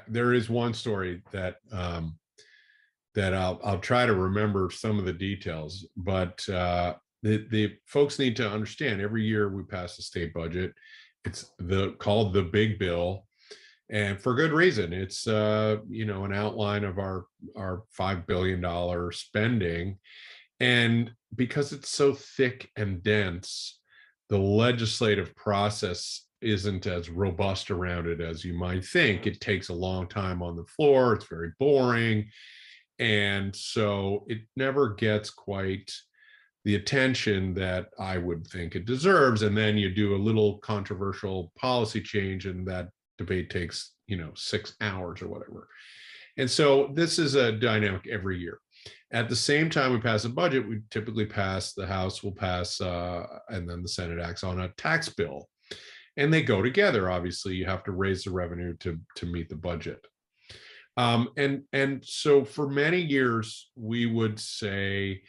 there is one story that that I'll try to remember some of the details, but the folks need to understand. Every year we pass the state budget. It's called the big bill, and for good reason. It's an outline of our $5 billion spending, and because it's so thick and dense, the legislative process isn't as robust around it as you might think. It takes a long time on the floor. It's very boring. And so it never gets quite the attention that I would think it deserves. And then you do a little controversial policy change, and that debate takes, 6 hours or whatever. And so this is a dynamic every year. At the same time we pass a budget, we typically pass, the House will pass, and then the Senate acts on a tax bill. And they go together. Obviously, you have to raise the revenue to meet the budget. And so for many years, we would say,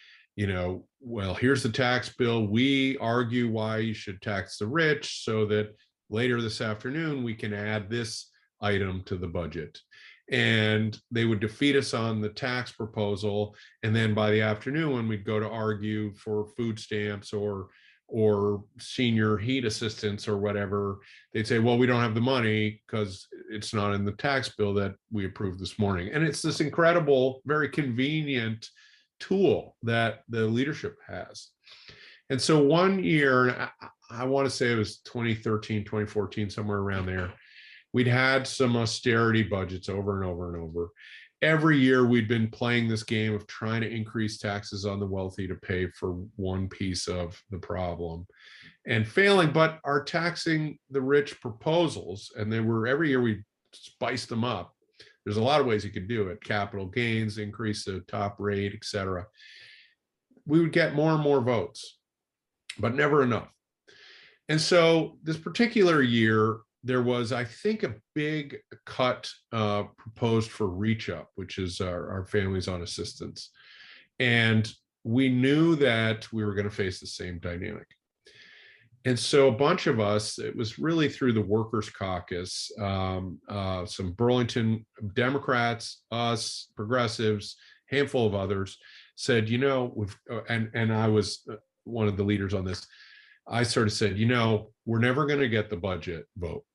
well, here's the tax bill. We argue why you should tax the rich so that later this afternoon we can add this item to the budget. And they would defeat us on the tax proposal. And then by the afternoon, when we'd go to argue for food stamps or senior heat assistance or whatever, they'd say, well, we don't have the money because it's not in the tax bill that we approved this morning. And it's this incredible, very convenient tool that the leadership has. And so one year, I want to say it was 2013, 2014, somewhere around there, we'd had some austerity budgets over and over and over. Every year we'd been playing this game of trying to increase taxes on the wealthy to pay for one piece of the problem and failing, but our taxing the rich proposals, and they were, every year we spiced them up. There's a lot of ways you could do it: capital gains, increase the top rate, etc. We would get more and more votes, but never enough. And so this particular year, there was, I think, a big cut proposed for Reach Up, which is our Families on Assistance. And we knew that we were going to face the same dynamic. And so a bunch of us, it was really through the Workers' Caucus, some Burlington Democrats, us, progressives, handful of others, said, and I was one of the leaders on this. I sort of said, we're never going to get the budget vote,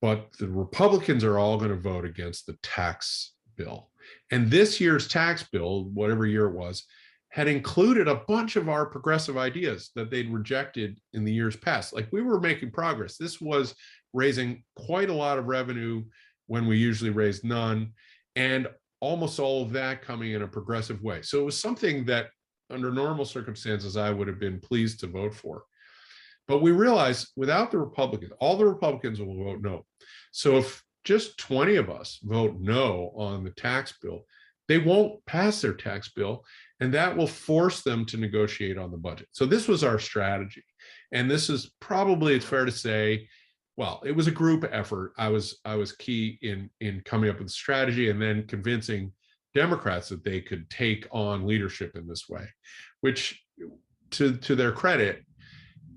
but the Republicans are all going to vote against the tax bill. And this year's tax bill, whatever year it was, had included a bunch of our progressive ideas that they'd rejected in the years past. Like, we were making progress. This was raising quite a lot of revenue when we usually raise none, and almost all of that coming in a progressive way. So it was something that under normal circumstances I would have been pleased to vote for. But we realized without the Republicans, all the Republicans will vote no. So if just 20 of us vote no on the tax bill, they won't pass their tax bill, and that will force them to negotiate on the budget. So this was our strategy. And this is probably, it's fair to say, well, it was a group effort. I was key in coming up with the strategy and then convincing Democrats that they could take on leadership in this way, which, to their credit,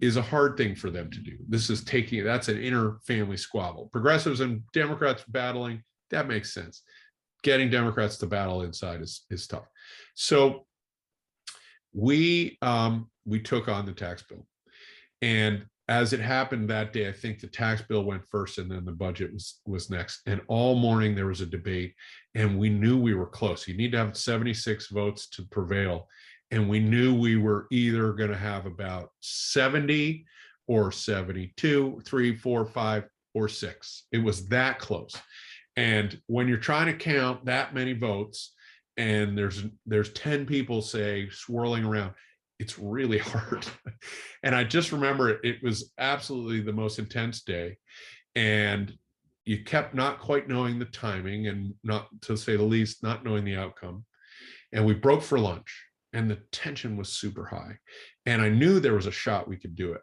is a hard thing for them to do. That's an inner family squabble. Progressives and Democrats battling, that makes sense. Getting Democrats to battle inside is tough. So we took on the tax bill. And as it happened that day, I think the tax bill went first and then the budget was next. And all morning there was a debate, and we knew we were close. You need to have 76 votes to prevail. And we knew we were either going to have about 70 or 72, 3, 4, 5, or 6. It was that close. And when you're trying to count that many votes and there's 10 people, say, swirling around, it's really hard. And I just remember it was absolutely the most intense day. And you kept not quite knowing the timing, and, not to say the least, not knowing the outcome. And we broke for lunch, and the tension was super high. And I knew there was a shot we could do it.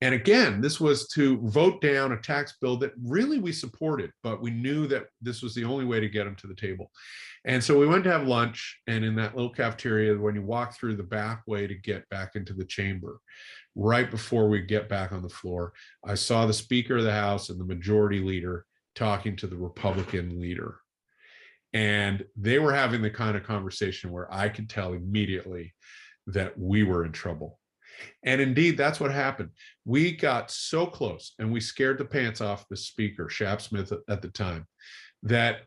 And again, this was to vote down a tax bill that really we supported, but we knew that this was the only way to get them to the table. And so we went to have lunch, and in that little cafeteria, when you walk through the back way to get back into the chamber, right before we get back on the floor, I saw the Speaker of the House and the Majority Leader talking to the Republican leader. And they were having the kind of conversation where I could tell immediately that we were in trouble. And indeed, that's what happened. We got so close and we scared the pants off the speaker, Shap Smith, at the time, that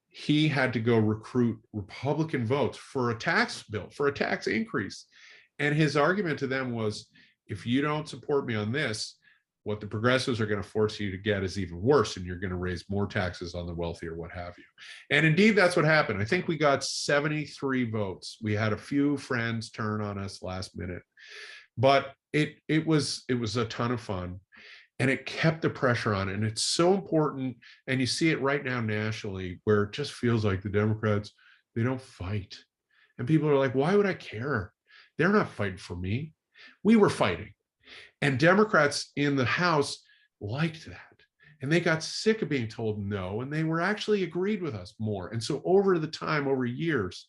he had to go recruit Republican votes for a tax bill, for a tax increase. And his argument to them was, if you don't support me on this, what the progressives are going to force you to get is even worse, and you're going to raise more taxes on the wealthy or what have you. And indeed, that's what happened. I think we got 73 votes. We had a few friends turn on us last minute, but it was a ton of fun, and it kept the pressure on. And it's so important, and you see it right now nationally, where it just feels like the Democrats, they don't fight, and people are like, why would I care? They're not fighting for me. We were fighting. And Democrats in the House liked that. And they got sick of being told no, and they were actually agreed with us more. And so over the time, over years,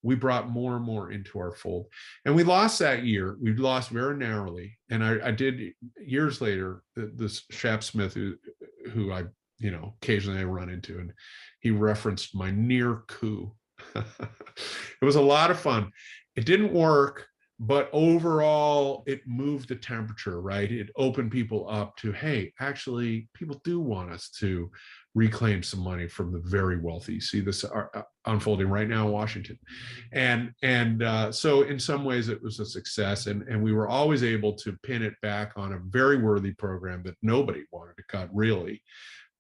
we brought more and more into our fold. And we lost that year. We lost very narrowly. And I did years later, this Shap Smith, who I, occasionally I run into, and he referenced my near coup. It was a lot of fun. It didn't work, but overall it moved the temperature, right? It opened people up to, hey, actually people do want us to reclaim some money from the very wealthy. You see this unfolding right now in Washington. And so in some ways it was a success, and we were always able to pin it back on a very worthy program that nobody wanted to cut, really,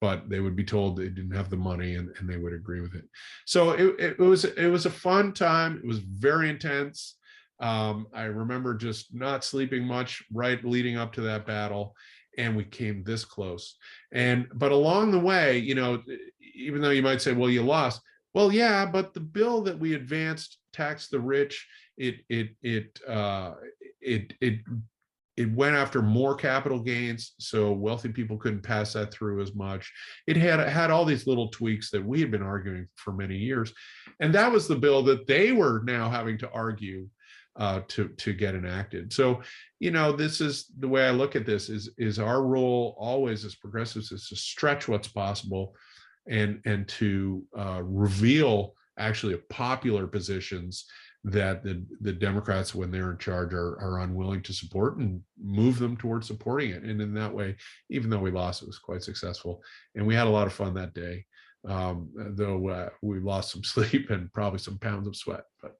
but they would be told they didn't have the money, and they would agree with it. So it was a fun time. It was very intense. I remember just not sleeping much right leading up to that battle, and we came this close. But along the way, even though you might say, well, you lost. Well, yeah, but the bill that we advanced, tax the rich, it went after more capital gains, so wealthy people couldn't pass that through as much. It had all these little tweaks that we had been arguing for many years, and that was the bill that they were now having to argue to get enacted. So, this is the way I look at this: is our role always as progressives is to stretch what's possible, and to reveal actually popular positions that the Democrats, when they're in charge, are unwilling to support, and move them towards supporting it. And in that way, even though we lost, it was quite successful. And we had a lot of fun that day, though we lost some sleep and probably some pounds of sweat. But